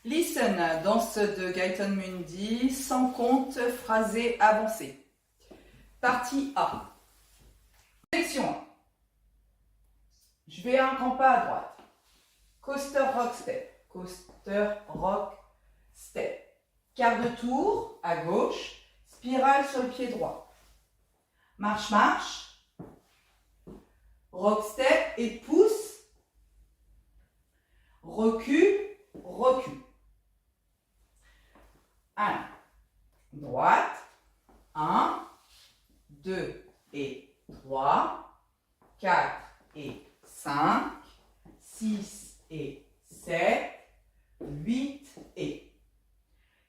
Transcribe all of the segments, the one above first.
Listen, danse de Gaëtan Mundi, sans compte, phrasé avancé. Partie A. Section 1. Je vais un grand pas à droite. Coaster rock step. Coaster rock step. Quart de tour à gauche. Spirale sur le pied droit. Marche, marche. Rock step et pousse. Recule, recule. 1, droite, 1, 2 et 3, 4 et 5, 6 et 7, 8 et.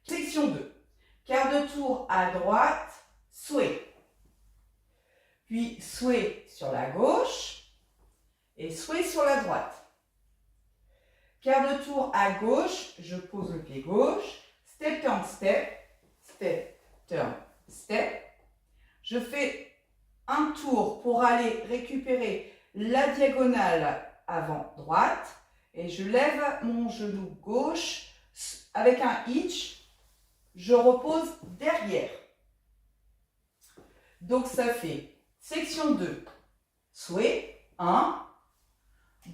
Section 2. Quart de tour à droite, sway. Puis sway sur la gauche et sway sur la droite. Quart de tour à gauche, je pose le pied gauche. Step, turn, step. Step, turn, step. Je fais un tour pour aller récupérer la diagonale avant-droite. Et je lève mon genou gauche avec un hitch. Je repose derrière. Donc ça fait section 2. Sway. 1,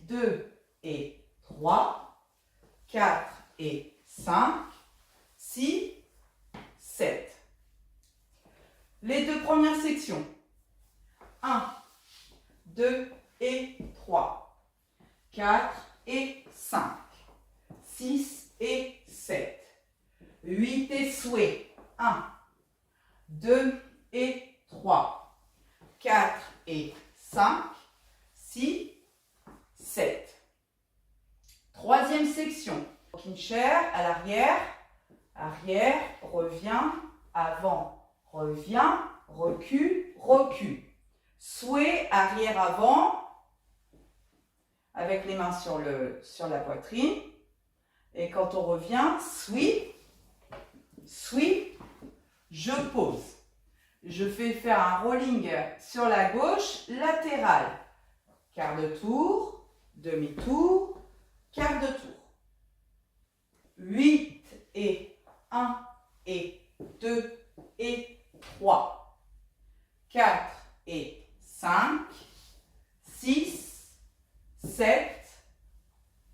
2 et 3, 4 et 5, 6, 7. Les deux premières sections. 1, 2 et 3, 4 et 5, 6 et 7, 8 et sway. 1, 2 et 3, 4 et 5, 6, 7. Troisième section. Rocking chair à l'arrière. Arrière, revient, avant, revient, recule, recule. Sway, arrière, avant, avec les mains sur la poitrine. Et quand on revient, sweep, sweep, je pose. Je fais faire un rolling sur la gauche, latéral. Quart de tour, demi-tour, quart de tour. 8 et 1 et 2 et 3, 4 et 5, 6, 7,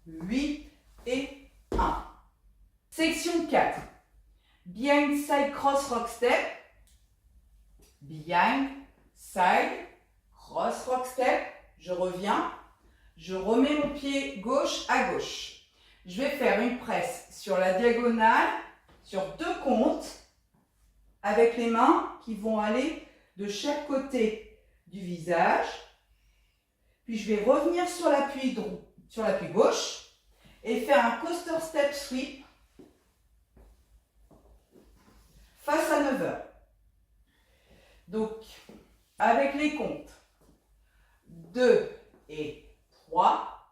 8 et 1. Section 4. Behind side cross rock step. Behind side cross rock step. Je reviens. Je remets mon pied gauche à gauche. Je vais faire une presse sur la diagonale, sur 2 comptes, avec les mains qui vont aller de chaque côté du visage. Puis je vais revenir sur l'appui gauche et faire un coaster step sweep face à 9 heures. Donc, avec les comptes 2 et 3,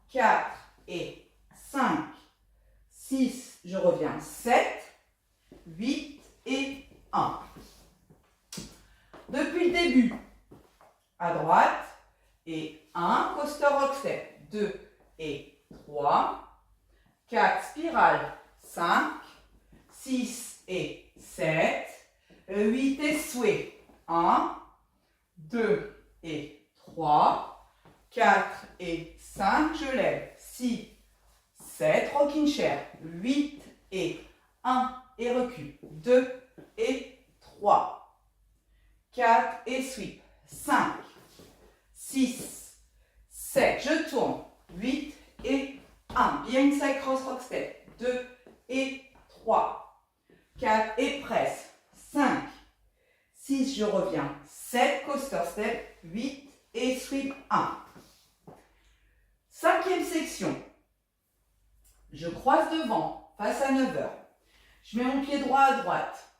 4 et 5, 6, je reviens, 7, 8 et 1. Depuis le début, à droite, et 1, coaster rock step, 2 et 3, 4, spirale, 5, 6 et 7, 8 et sway, 1, 2 et 3, 4 et 5, je lève, 6, 7, rocking chair, 8 et 1 et recule, 2 et 3, 4 et sweep, 5, 6, 7, je tourne, 8 et 1, behind side cross rock step, 2 et 3, 4 et presse, 5, 6, je reviens, 7, coaster step, 8 et sweep, 1. Cinquième section. Je croise devant, face à 9 heures. Je mets mon pied droit à droite.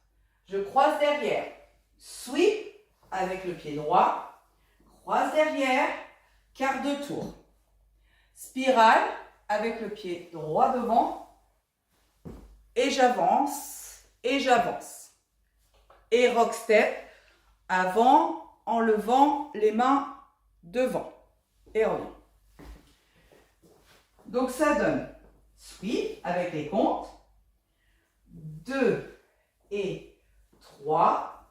Je croise derrière. Sweep avec le pied droit. Croise derrière. Quart de tour. Spirale avec le pied droit devant. Et j'avance. Et j'avance. Et rock step avant en levant les mains devant. Et reviens. Donc ça donne sweep avec les comptes. 2 et 3.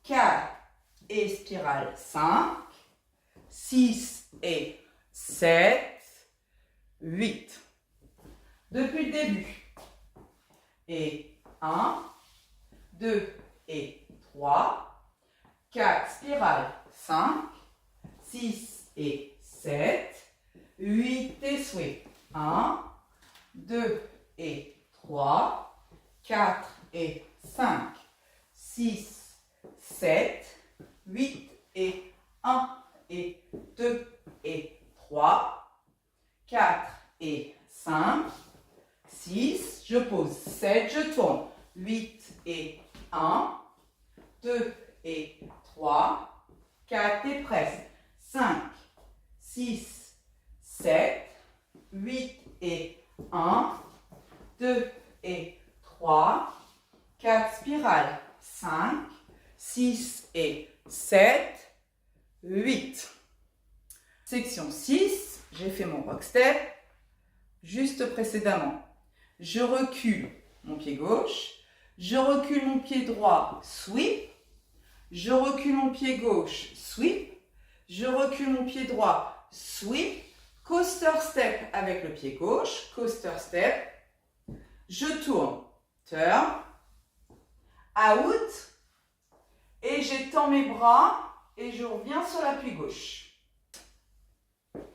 4 et spirale 5. 6 et 7. 8. Depuis le début. Et 1, 2 et 3. 4 spirale 5. 6 et 7. 8 et sweep. 1, 2 et 3, 4 et 5, 6, 7, 8 et 1 et 2 et 3, 4 et 5, 6, je pose 7, je tourne, 8 et 1, 2 et 3, 4 et presse, 5, 6, 7, 8 et 1, 2 et 3, 4 spirales, 5, 6 et 7, 8. Section 6, j'ai fait mon rock step juste précédemment. Je recule mon pied gauche, je recule mon pied droit, sweep, je recule mon pied gauche, sweep, je recule mon pied droit, sweep, coaster step avec le pied gauche, coaster step, je tourne, turn, out, et j'étends mes bras et je reviens sur l'appui gauche.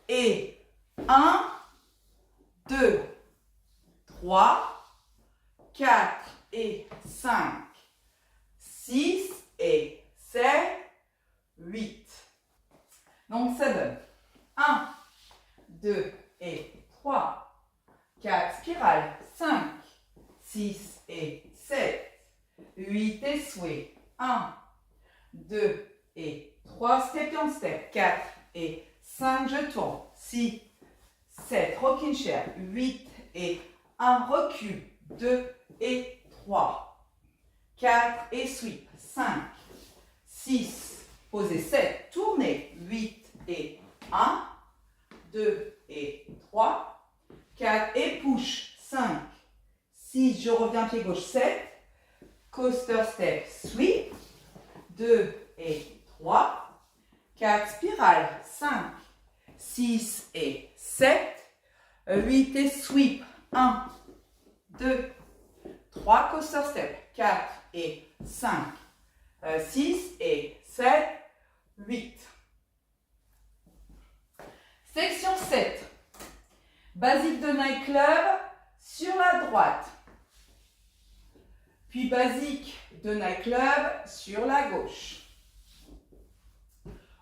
Et 1, 2, 3, 4 et 5, 6 et 7, 8. Donc ça donne 1, 2 et 3, 4 spirales, 5, 6 et 7, 8 et sway, 1, 2 et 3, step on step, 4 et 5, je tourne, 6, 7, rocking chair, 8 et 1, recul, 2 et 3, 4 et sweep, 5, 6, posez 7, tournez, 8 et 1, 2 et 3, 4 et push, 5, 6, je reviens pied gauche, 7, coaster step, sweep, 2 et 3, 4 spirale, 5, 6 et 7, 8 et sweep, 1, 2, 3, coaster step, 4 et 5, 6 et 7, 8. Section 7. Basique de nightclub sur la droite. Puis basique de nightclub sur la gauche.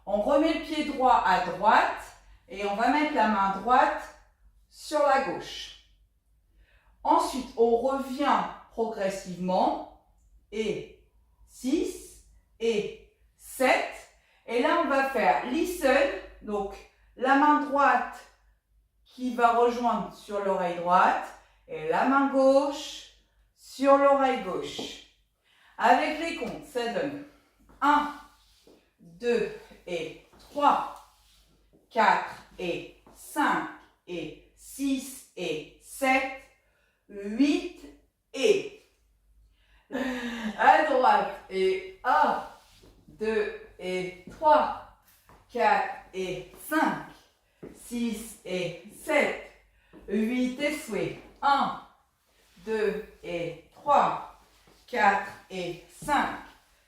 On remet le pied droit à droite et on va mettre la main droite sur la gauche. Ensuite, on revient progressivement et 6 et 7. Et là, on va faire listen, donc la main droite qui va rejoindre sur l'oreille droite et la main gauche sur l'oreille gauche. Avec les comptes, ça donne 1, 2 et 3, 4 et 5 et 6 et 7, 8 et à droite et 1, 2 et 3, 4 et 5, 6 et 7, 8 et sway, 1, 2 et 3, 4 et 5,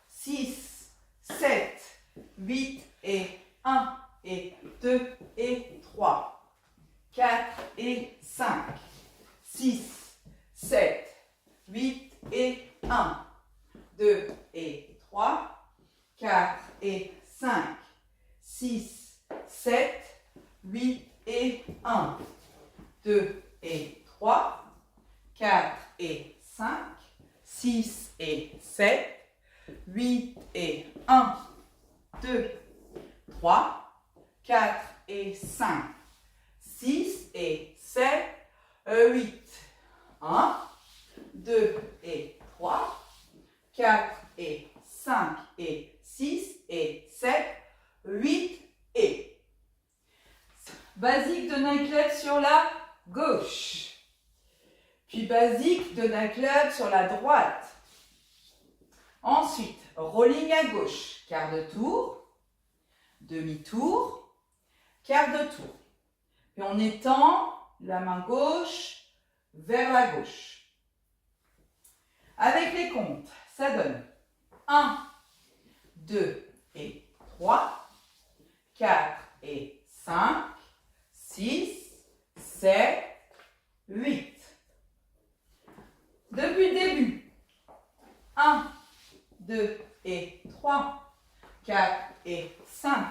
6, 7, 8 et 1 et 2 et 3, 4 et 5, 6, 7, 8 et 1, 2 et 3, 4 et 5, 6, 7, 8 et 1, 2 et 3, 4 et 5, 6 et 7, 8 et 1, 2, 3, 4 et 5, 6 et 7, 8, 1, 2 et 3, 4 et 5 et 6 et 7, 8 et. Basique de nightclub sur la gauche. Puis basique de naclub sur la droite. Ensuite, rolling à gauche, quart de tour, demi-tour, quart de tour. Puis on étend la main gauche vers la gauche. Avec les comptes, ça donne 1, 2 et 3, 4 et 5, 6, 7, 8. Depuis le début, 1, 2 et 3, 4 et 5,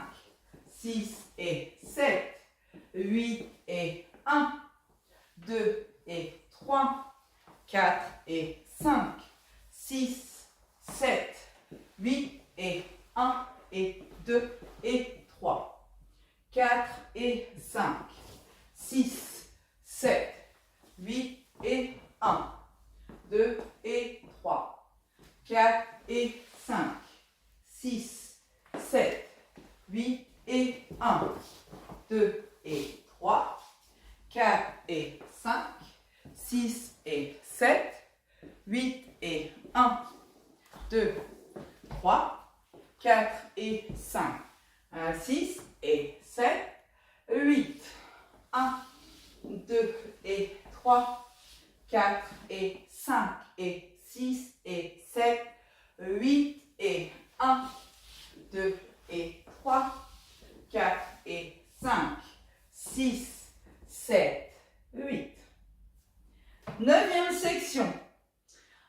6 et 7, 8 et 1, 2 et 3, 4 et 5, 6, 7, 8 et 1 et 2 et 3, 4 et 5, 6, 7, 8 et 1, 2 et 3, 4 et 5, 6, 7, 8 et 1, 2 et 3, 4 et 5, 6 et 7, 8 et 1, 2, 3, 4 et 5, 6 et 7, 8, 1, 2 et 3, 4 et 5 et 6 et 7, 8 et 1, 2 et 3, 4 et 5, 6, 7, 8. Neuvième section.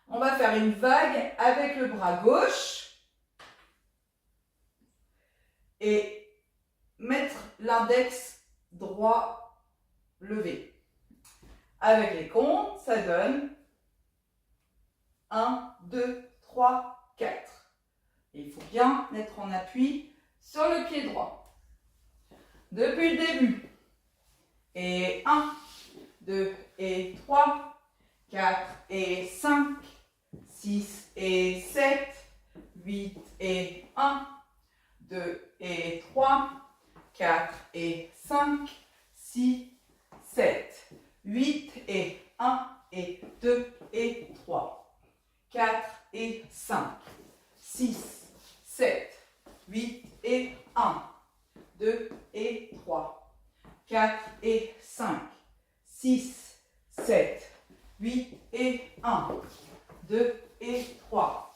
On va faire une vague avec le bras gauche et mettre l'index droit levé. Avec les comptes, ça donne 1, 2, 3, 4. Et il faut bien être en appui sur le pied droit. Depuis le début. Et 1, 2 et 3, 4 et 5, 6 et 7, 8 et 1, 2 et 3, 4 et 5, 6, 7, 8 et 1 et 2 et 3, 4 et 5, 6, 7, 8 et 1, 2 et 3, 4 et 5, 6, 7, 8 et 1, 2 et 3,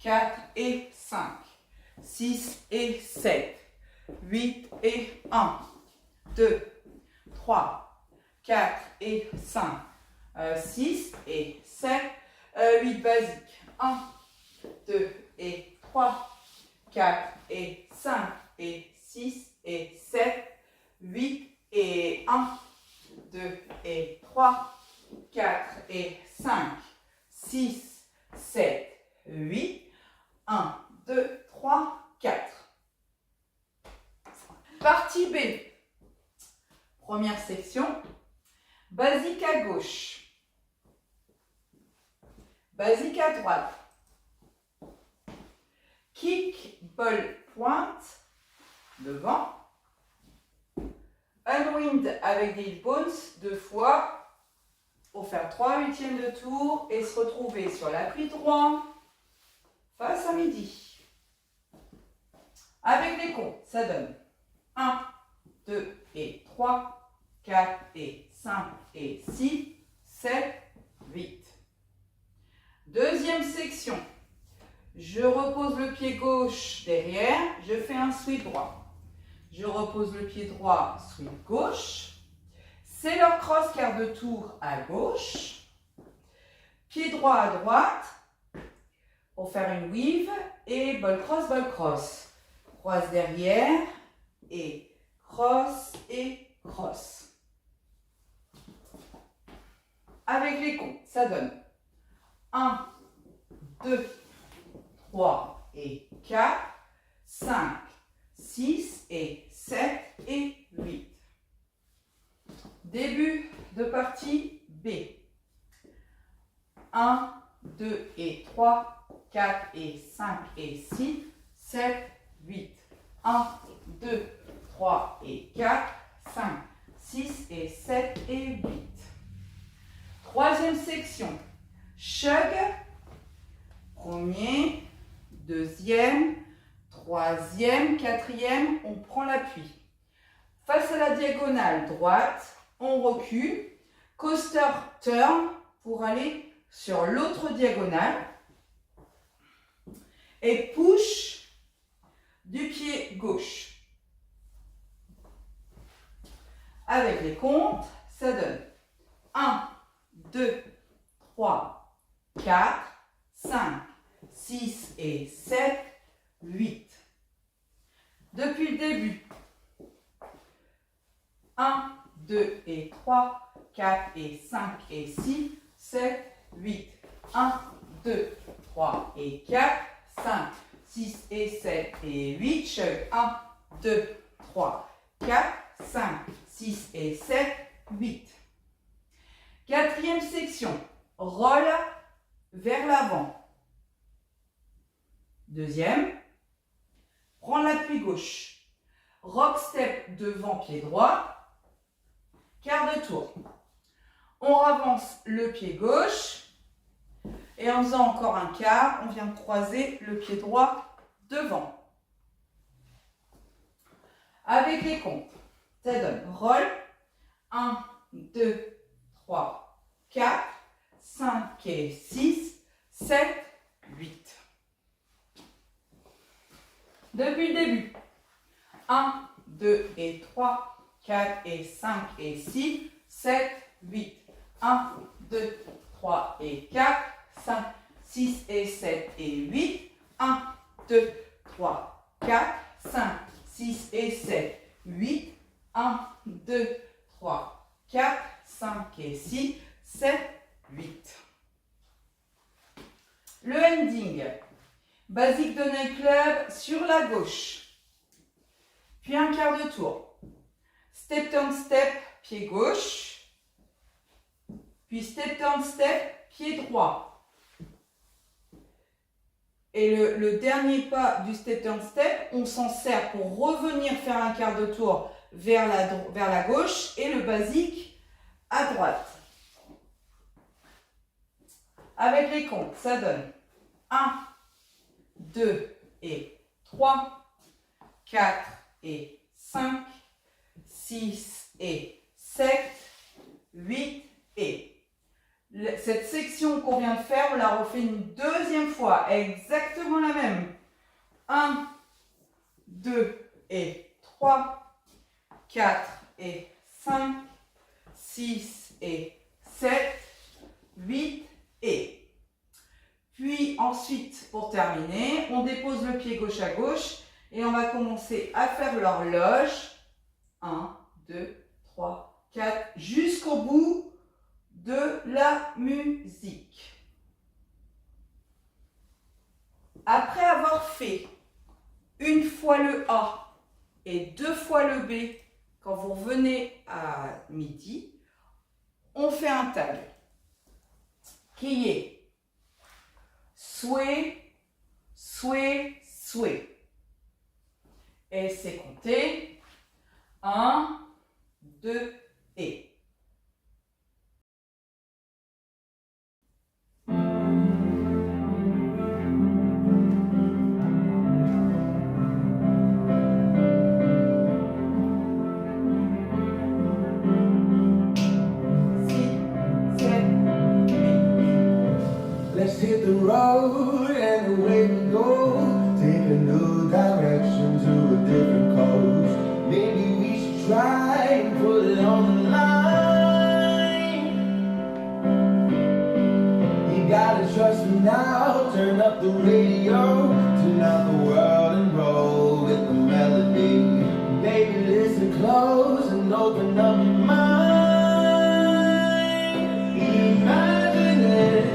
4 et 5, 6 et 7, 8 et 1, 2, 3, 4 et 5, 6 et 7, 8 basiques, 1, 2 et 3, 4 et 5 et 6 et 7, 8 et 1, 2 et 3, 4 et 5, 6, 7, 8, 1, 2, 3, 4. Partie B. Première section. Basique à gauche. Basique à droite. Kick, ball, pointe, devant. Unwind avec des hip bones 2 fois. Pour faire 3/8 de tour et se retrouver sur l'appui droit face à midi. Avec les comptes, ça donne 1, 2 et 3, 4 et 5 et 6, 7, 8. Deuxième section. Je repose le pied gauche derrière, je fais un sweep droit. Je repose le pied droit, sweep gauche. C'est leur cross quart de tour à gauche. Pied droit à droite. Pour faire une weave et ball cross, ball cross. Croise derrière et cross et cross. Avec les comptes, ça donne 1, 2, 3 et 4, 5, 6 et 7 et 8. Début de partie B. 1, 2 et 3, 4 et 5 et 6, 7, 8. 1, 2, 3 et 4, 5, 6 et 7 et 8. Troisième section. Chug. Premier, deuxième, troisième, quatrième, on prend l'appui. Face à la diagonale droite, on recule. Coaster turn pour aller sur l'autre diagonale. Et push du pied gauche. Avec les comptes, ça donne 1, 2, 3, 4, 5, 6 et 7, 8. Depuis le début, 1, 2 et 3, 4 et 5 et 6, 7, 8. 1, 2, 3 et 4, 5, 6 et 7 et 8. Chug. 1, 2, 3, 4, 5, 6 et 7, 8. Quatrième section. Roll vers l'avant. Deuxième. Prends l'appui gauche. Rock step devant pied droit. Quart de tour. On avance le pied gauche. Et en faisant encore un quart, on vient de croiser le pied droit devant. Avec les comptes, ça donne roll. 1, 2, 3, 4, 5 et 6, 7, 8. Depuis le début, 1, 2 et 3, 4 et 5 et 6, 7, 8. 1, 2, 3 et 4, 5, 6 et 7 et 8. 1, 2, 3, 4, 5, 6 et 7, 8. 1, 2, 3, 4, 5 et 6, 7, 8. Le ending. Basique de Nail Club sur la gauche. Puis un quart de tour. Step turn step, pied gauche. Puis step turn step, pied droit. Et le dernier pas du step turn step, on s'en sert pour revenir faire un quart de tour vers la gauche et le basique à droite. Avec les comptes, ça donne 1, 2 et 3, 4 et 5, 6 et 7, 8 et... Cette section qu'on vient de faire, on la refait une deuxième fois, exactement la même. 1, 2 et 3, 4 et 5, 6 et 7, 8 et... Puis ensuite, pour terminer, on dépose le pied gauche à gauche et on va commencer à faire l'horloge. 1, 2, 3, 4, jusqu'au bout de la musique. Après avoir fait une fois le A et 2 fois le B, quand vous revenez à midi, on fait un tag qui est sway, sway, sway. Et c'est compté 1, 2 et. Let's hit the road and away we go. Take a new direction to a different coast. Maybe we should try and put it on the line. You gotta trust me now. Turn up the radio, turn out the world and roll with the melody. Baby, listen close and open up your mind. Imagine it.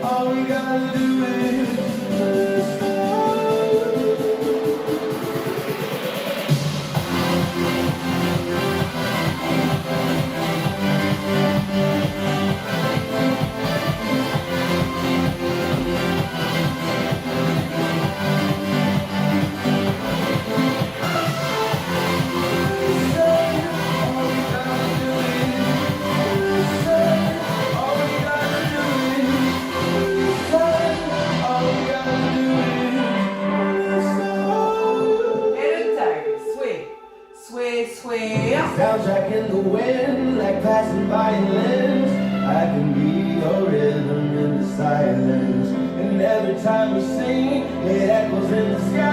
All we gotta do every time we sing, it echoes in the sky.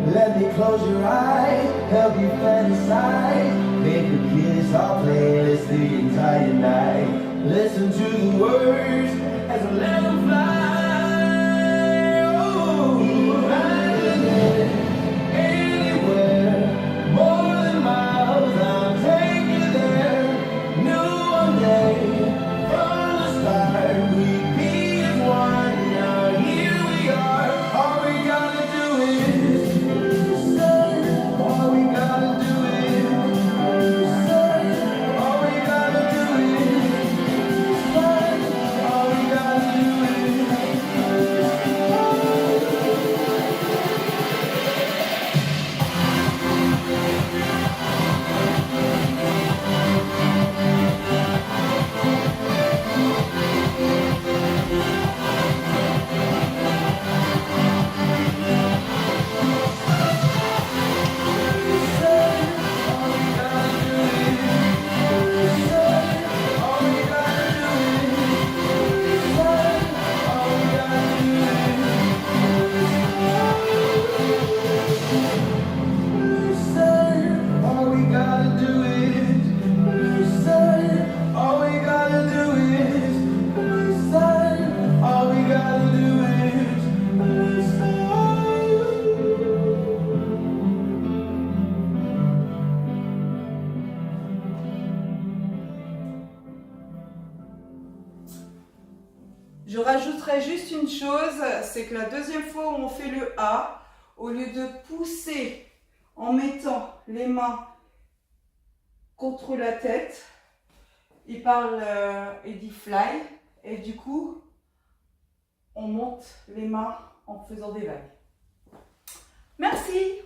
Let me close your eyes, help you fantasize. Make a kiss our playlist the entire night. Listen to the words as I let them fly. Oh, anywhere, more than miles, I'll take you there. New one day, from the start, we'd be as one. Now here we are, all we gotta do is say, all we gotta do is say, all we gotta do is say, all we gotta do is. Je rajouterai juste une chose, c'est que la deuxième fois où on fait le A, au lieu de pousser en mettant les mains contre la tête, il dit fly, et du coup, on monte les mains en faisant des vagues. Merci!